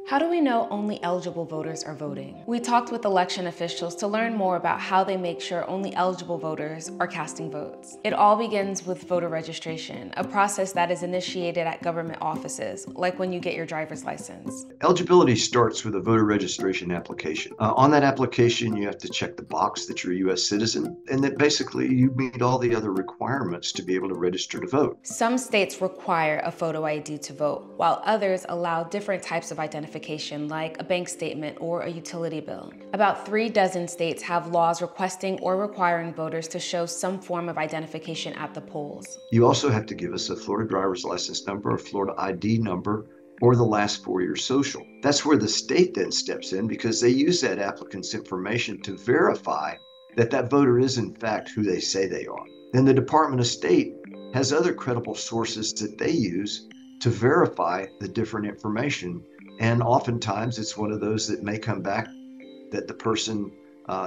How do we know only eligible voters are voting? We talked with election officials to learn more about how they make sure only eligible voters are casting votes. It all begins with voter registration, a process that is initiated at government offices, like when you get your driver's license. Eligibility starts with a voter registration application. On that application, you have to check the box that you're a U.S. citizen and that basically you meet all the other requirements to be able to register to vote. Some states require a photo ID to vote, while others allow different types of identification like a bank statement or a utility bill. About 36 states have laws requesting or requiring voters to show some form of identification at the polls. You also have to give us a Florida driver's license number, a Florida ID number, or the last 4 years social. That's where the state then steps in because they use that applicant's information to verify that that voter is in fact who they say they are. Then the Department of State has other credible sources that they use to verify the different information. And oftentimes it's one of those that may come back that the person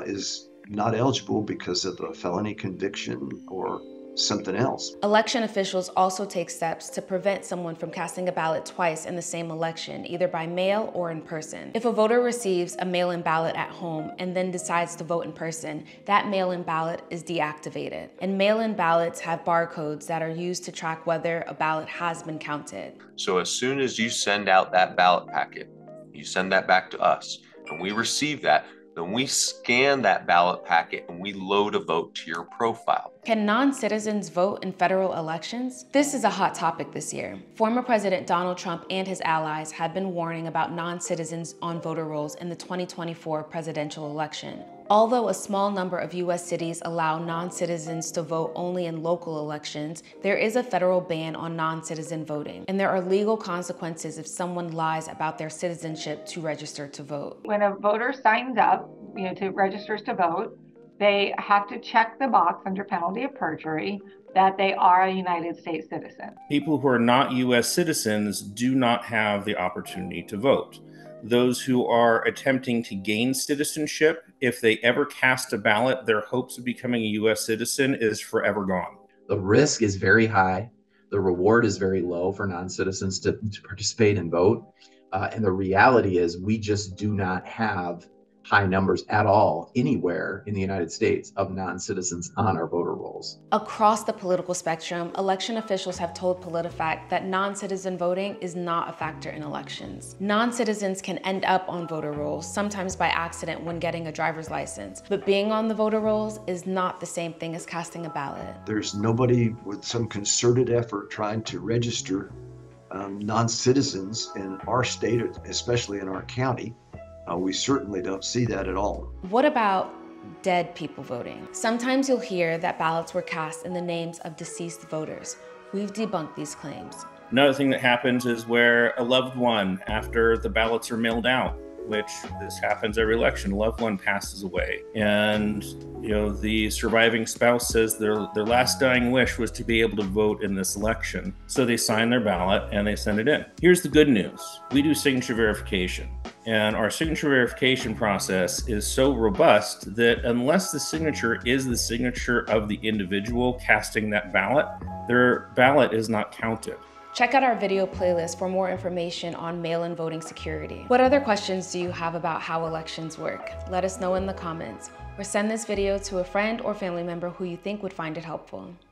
is not eligible because of a felony conviction or something else. Election officials also take steps to prevent someone from casting a ballot twice in the same election, either by mail or in person. If a voter receives a mail-in ballot at home and then decides to vote in person, that mail-in ballot is deactivated. And mail-in ballots have barcodes that are used to track whether a ballot has been counted. So as soon as you send out that ballot packet, you send that back to us, and we receive that, then we scan that ballot packet and we load a vote to your profile. Can non-citizens vote in federal elections? This is a hot topic this year. Former President Donald Trump and his allies had been warning about non-citizens on voter rolls in the 2024 presidential election. Although a small number of U.S. cities allow non-citizens to vote only in local elections, there is a federal ban on non-citizen voting, and there are legal consequences if someone lies about their citizenship to register to vote. When a voter signs up, to registers to vote, they have to check the box under penalty of perjury that they are a United States citizen. People who are not U.S. citizens do not have the opportunity to vote. Those who are attempting to gain citizenship, if they ever cast a ballot, their hopes of becoming a U.S. citizen is forever gone. The risk is very high. The reward is very low for non-citizens to participate and vote. And the reality is we just do not have high numbers at all anywhere in the United States of non-citizens on our voter rolls. Across the political spectrum, election officials have told PolitiFact that non-citizen voting is not a factor in elections. Non-citizens can end up on voter rolls, sometimes by accident when getting a driver's license, but being on the voter rolls is not the same thing as casting a ballot. There's nobody with some concerted effort trying to register non-citizens in our state, especially in our county. We certainly don't see that at all. What about dead people voting? Sometimes you'll hear that ballots were cast in the names of deceased voters. We've debunked these claims. Another thing that happens is where a loved one, after the ballots are mailed out, which this happens every election, a loved one passes away. And the surviving spouse says their last dying wish was to be able to vote in this election. So they sign their ballot and they send it in. Here's the good news. We do signature verification. And our signature verification process is so robust that unless the signature is the signature of the individual casting that ballot, their ballot is not counted. Check out our video playlist for more information on mail-in voting security. What other questions do you have about how elections work? Let us know in the comments, or send this video to a friend or family member who you think would find it helpful.